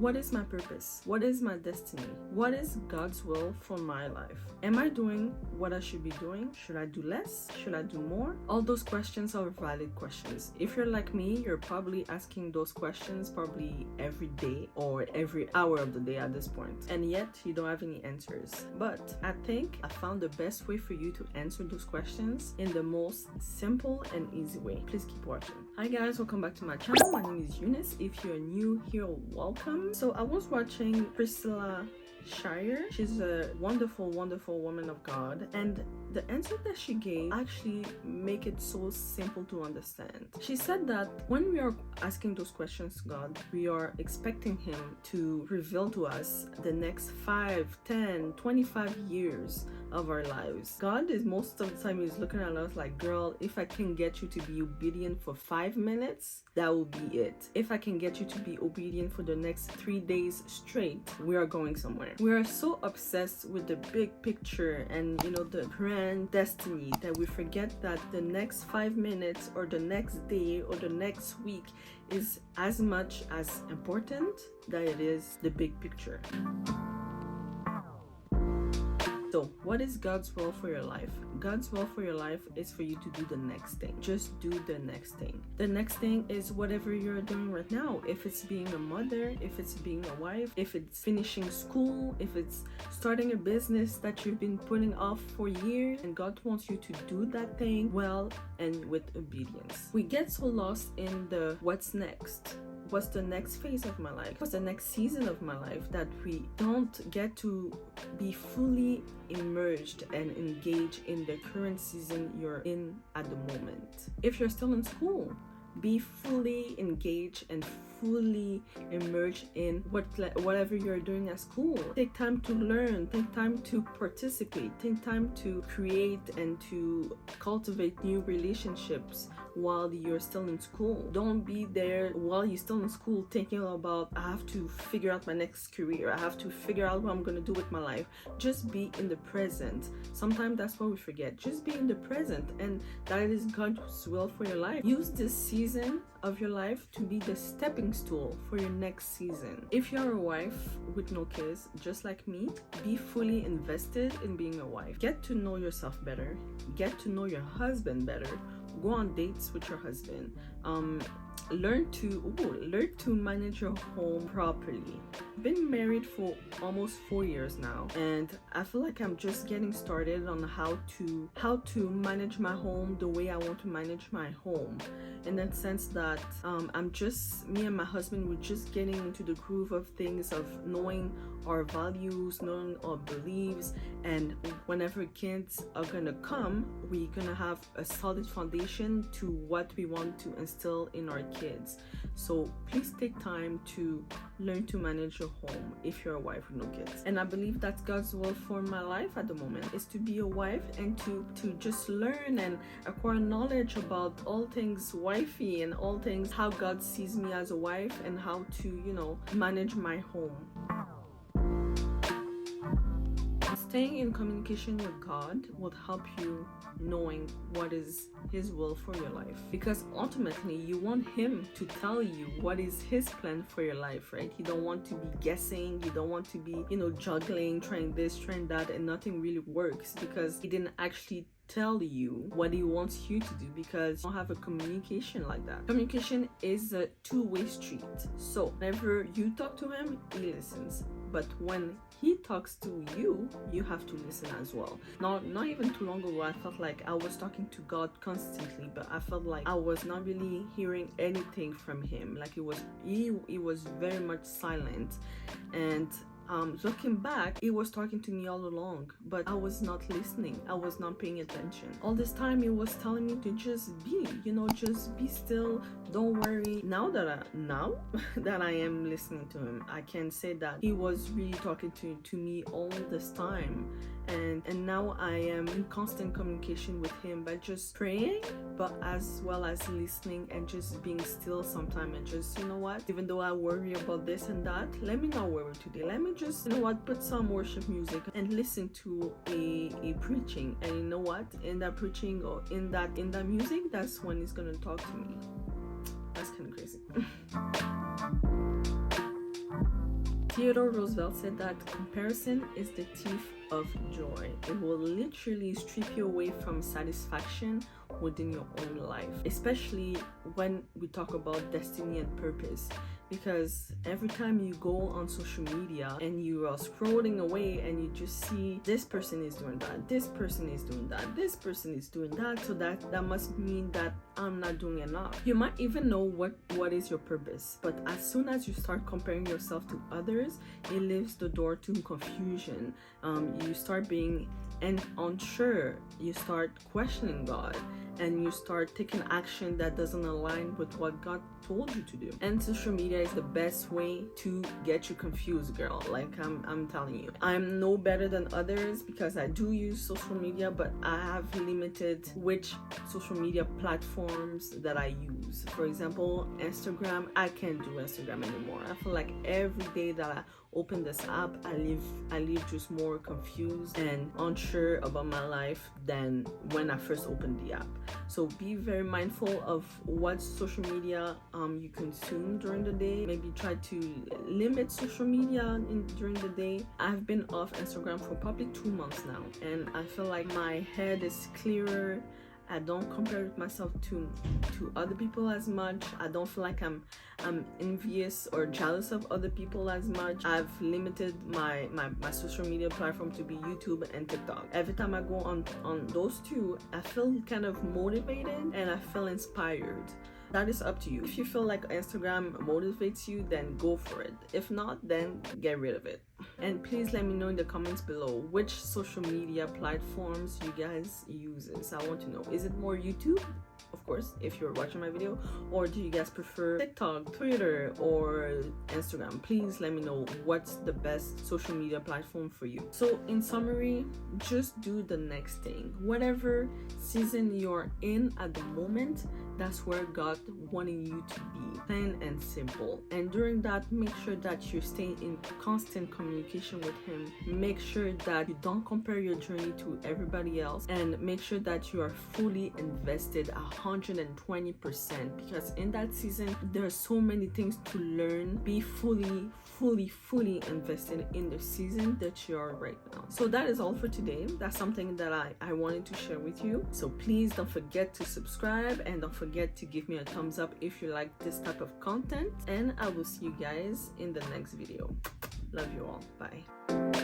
What is my purpose? What is my destiny? What is God's will for my life? Am I doing what I should be doing? Should I do less? Should I do more? All those questions are valid questions. If you're like me, you're probably asking those questions probably every day or every hour of the day at this point, and yet you don't have any answers. But I think I found the best way for you to answer those questions in the most simple and easy way. Please keep watching. Hi guys, welcome back to my channel. My name is Eunice. If you're new here, welcome. So I was watching Priscilla Shire. She's a wonderful woman of God, and the answer that she gave actually make it so simple to understand. She said that when we are asking those questions to God, we are expecting him to reveal to us the next 5, 10, 25 years of our lives. God is most of the time is looking at us like, girl, if I can get you to be obedient for 5 minutes, that will be it. If I can get you to be obedient for the next 3 days straight, we are going somewhere. We are so obsessed with the big picture and the grand destiny that we forget that the next 5 minutes or the next day or the next week is as much as important that it is the big picture. So, what is God's will for your life? God's will for your life is for you to do the next thing. Just do the next thing. The next thing is whatever you're doing right now. If it's being a mother, if it's being a wife, if it's finishing school, if it's starting a business that you've been putting off for years, and God wants you to do that thing well and with obedience. We get so lost in the what's next. What's the next phase of my life? What's the next season of my life that we don't get to be fully immersed and engaged in the current season you're in at the moment. If you're still in school, be fully engaged and fully immersed in whatever you're doing at school. Take time to learn, take time to participate, take time to create and to cultivate new relationships while you're still in school. Don't be there while you're still in school thinking about, I have to figure out my next career, I have to figure out what I'm going to do with my life. Just be in the present. Sometimes that's what we forget. Just be in the present, and that is God's will for your life. Use this season of your life to be the stepping stool for your next season. If you're a wife with no kids, just like me, be fully invested in being a wife. Get to know yourself better. Get to know your husband better. Go on dates with your husband. Learn to manage your home properly. I've been married for almost 4 years now, and I feel like I'm just getting started on how to manage my home the way I want to manage my home, in that sense that me and my husband, we're just getting into the groove of things, of knowing our values, knowing our beliefs, and whenever kids are gonna come, we're gonna have a solid foundation to what we want to instill in our kids. So please take time to learn to manage your home if you're a wife with no kids. And I believe that's God's will for my life at the moment, is to be a wife and to just learn and acquire knowledge about all things wifey and all things, how God sees me as a wife and how to manage my home. Staying in communication with God will help you knowing what is his will for your life, because ultimately you want him to tell you what is his plan for your life, right? You don't want to be guessing, you don't want to be juggling, trying this, trying that, and nothing really works because he didn't actually tell you what he wants you to do, because you don't have a communication like that. Communication is a two-way street. So whenever you talk to him, he listens, but when he talks to you, you have to listen as well. Not even too long ago, I felt like I was talking to God constantly, but I felt like I was not really hearing anything from him. Like he was very much silent, and looking back, he was talking to me all along, but I was not listening. I was not paying attention. All this time, he was telling me to just be, just be still. Don't worry. Now that I am listening to him, I can say that he was really talking to me all this time. And now I am in constant communication with him by just praying, but as well as listening and just being still sometimes, and just, even though I worry about this and that, let me not worry today. Let me just, put some worship music and listen to a preaching. And you know what? In that preaching or in that music, that's when he's gonna talk to me. That's kind of crazy. Theodore Roosevelt said that comparison is the thief of joy. It will literally strip you away from satisfaction within your own life, especially when we talk about destiny and purpose. Because every time you go on social media and you are scrolling away and you just see this person is doing that, this person is doing that, this person is doing that, so that must mean that I'm not doing enough. You might even know what is your purpose, but as soon as you start comparing yourself to others, it leaves the door to confusion. You start being unsure, you start questioning God, and you start taking action that doesn't align with what God told you to do. And social media is the best way to get you confused, girl. Like I'm telling you, I'm no better than others because I do use social media, but I have limited which social media platforms that I use. For example, Instagram, I can't do Instagram anymore. I feel like every day that I open this app, I live just more confused and unsure about my life than when I first opened the app. So be very mindful of what social media you consume during the day. Maybe try to limit social media during the day. I've been off Instagram for probably 2 months now, and I feel like my head is clearer. I don't compare myself to other people as much. I don't feel like I'm envious or jealous of other people as much. I've limited my social media platform to be YouTube and TikTok. Every time I go on those two, I feel kind of motivated and I feel inspired. That is up to you. If you feel like Instagram motivates you, then go for it. If not, then get rid of it. And please let me know in the comments below which social media platforms you guys use. I want to know. Is it more YouTube? Of course, if you're watching my video, or do you guys prefer TikTok, Twitter, or Instagram? Please let me know what's the best social media platform for you. So in summary, just do the next thing. Whatever season you're in at the moment, that's where God wanting you to be. Plain and simple. And during that, make sure that you stay in constant communication with Him. Make sure that you don't compare your journey to everybody else, and make sure that you are fully invested 120%, because in that season there are so many things to learn. Be fully invested in the season that you are right now. So that is all for today. That's something that I wanted to share with you. So please don't forget to subscribe, and don't forget to give me a thumbs up if you like this type of content, and I will see you guys in the next video. Love you all. Bye.